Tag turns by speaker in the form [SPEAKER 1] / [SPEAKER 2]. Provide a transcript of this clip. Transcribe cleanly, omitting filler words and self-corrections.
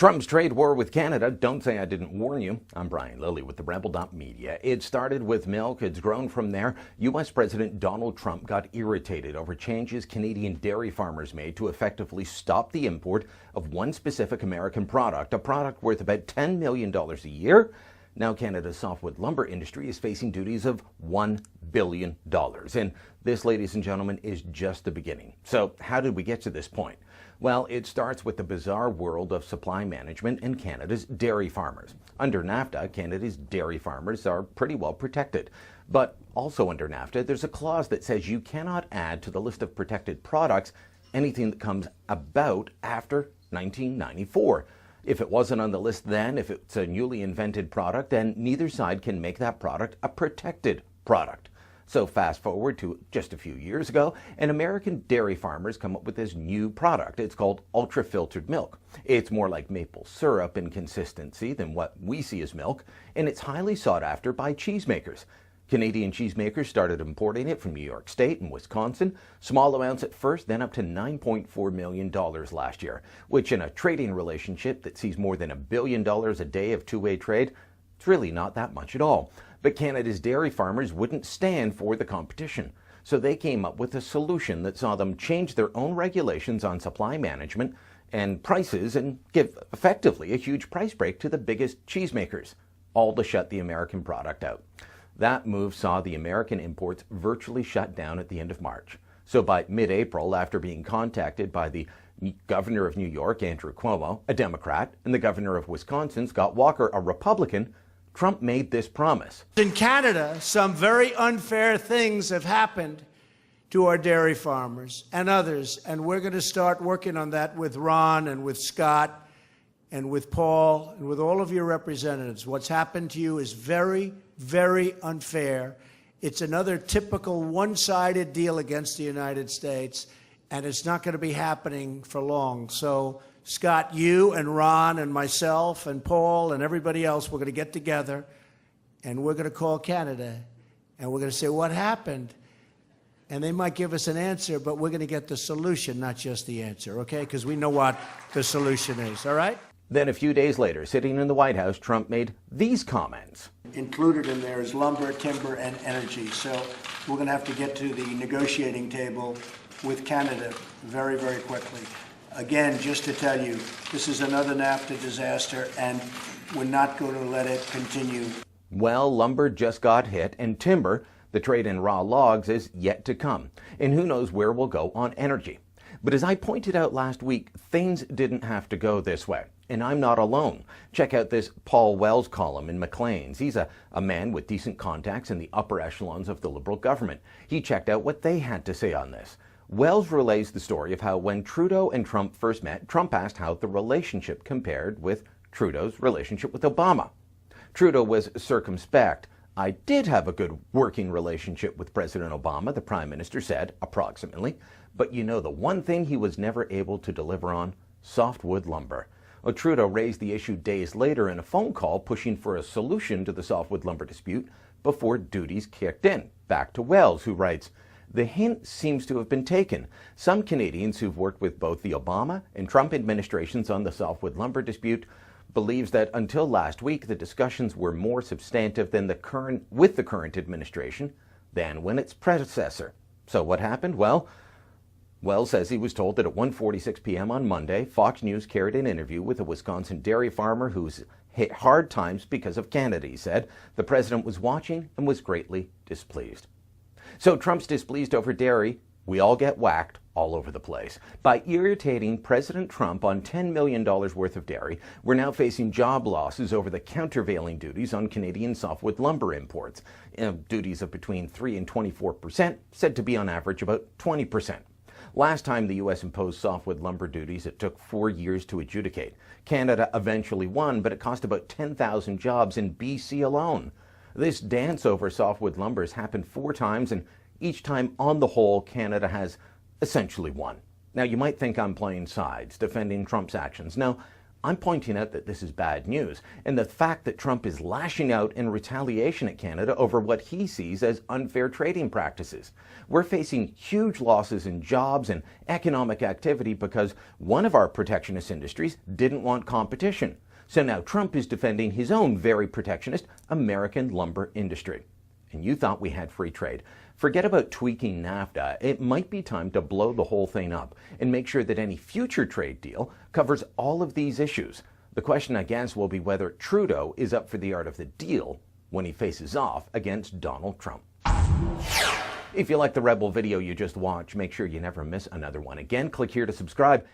[SPEAKER 1] Trump's trade war with Canada. Don't say I didn't warn you. I'm Brian Lilley with the Rebel.media. It started with milk. It's grown from there. U.S. President Donald Trump got irritated over changes Canadian dairy farmers made to effectively stop the import of one specific American product, a product worth about $10 million a year. Now Canada's softwood lumber industry is facing duties of $1 billion. And this, ladies and gentlemen, is just the beginning. So how did we get to this point? Well, it starts with the bizarre world of supply management and Canada's dairy farmers. Under NAFTA, Canada's dairy farmers are pretty well protected. But also under NAFTA, there's a clause that says you cannot add to the list of protected products anything that comes about after 1994. If it wasn't on the list then, if it's a newly invented product, then neither side can make that product a protected product. So fast forward to just a few years ago, and American dairy farmers come up with this new product. It's called ultra-filtered milk. It's more like maple syrup in consistency than what we see as milk, and it's highly sought after by cheesemakers. Canadian cheesemakers started importing it from New York State and Wisconsin, small amounts at first, then up to $9.4 million last year, which in a trading relationship that sees more than $1 billion a day of two-way trade, it's really not that much at all. But Canada's dairy farmers wouldn't stand for the competition, so they came up with a solution that saw them change their own regulations on supply management and prices and give effectively a huge price break to the biggest cheesemakers, all to shut the American product out. That move saw the American imports virtually shut down at the end of March. So by mid-April, after being contacted by the governor of New York, Andrew Cuomo, a Democrat, and the governor of Wisconsin, Scott Walker, a Republican, Trump made this promise.
[SPEAKER 2] In Canada, some very unfair things have happened to our dairy farmers and others, and we're going to start working on that with Ron and with Scott and with Paul and with all of your representatives. What's happened to you is very, very unfair. It's another typical one-sided deal against the United States, and it's not going to be happening for long. So, Scott, you and Ron and myself and Paul and everybody else, we're going to get together and we're going to call Canada and we're going to say, what happened? And they might give us an answer, but we're going to get the solution, not just the answer, okay? Because we know what the solution is, all right?
[SPEAKER 1] Then a few days later, sitting in the White House, Trump made these comments.
[SPEAKER 2] Included in there is lumber, timber, and energy. So we're going to have to get to the negotiating table with Canada very, very quickly. Again, just to tell you, this is another NAFTA disaster, and we're not going to let it continue.
[SPEAKER 1] Well, lumber just got hit, and timber, the trade in raw logs, is yet to come. And who knows where we'll go on energy. But as I pointed out last week, things didn't have to go this way. And I'm not alone. Check out this Paul Wells column in Maclean's. He's a man with decent contacts in the upper echelons of the Liberal government. He checked out what they had to say on this. Wells relays the story of how when Trudeau and Trump first met, Trump asked how the relationship compared with Trudeau's relationship with Obama. Trudeau was circumspect. I did have a good working relationship with President Obama, the Prime Minister said, approximately. But you know the one thing he was never able to deliver on? Softwood lumber. Well, Trudeau raised the issue days later in a phone call pushing for a solution to the softwood lumber dispute before duties kicked in. Back to Wells, who writes, the hint seems to have been taken. Some Canadians who've worked with both the Obama and Trump administrations on the softwood lumber dispute believes that until last week, the discussions were more substantive than with the current administration than when its predecessor. So what happened? Well, Wells says he was told that at 1:46 p.m. on Monday, Fox News carried an interview with a Wisconsin dairy farmer who's hit hard times because of Canada. He said the president was watching and was greatly displeased. So Trump's displeased over dairy. We all get whacked all over the place. By irritating President Trump on $10 million worth of dairy, we're now facing job losses over the countervailing duties on Canadian softwood lumber imports. Duties of between 3 and 24%, said to be on average about 20%. Last time the U.S. imposed softwood lumber duties, it took 4 years to adjudicate. Canada eventually won, but it cost about 10,000 jobs in BC alone. This dance over softwood lumber has happened 4 times, and each time, on the whole, Canada has essentially won. Now, you might think I'm playing sides, defending Trump's actions. No, I'm pointing out that this is bad news, and the fact that Trump is lashing out in retaliation at Canada over what he sees as unfair trading practices. We're facing huge losses in jobs and economic activity because one of our protectionist industries didn't want competition. So now Trump is defending his own very protectionist American lumber industry. And you thought we had free trade. Forget about tweaking NAFTA. It might be time to blow the whole thing up and make sure that any future trade deal covers all of these issues. The question, I guess, will be whether Trudeau is up for the art of the deal when he faces off against Donald Trump. If you like the Rebel video you just watched, make sure you never miss another one. Again, click here to subscribe.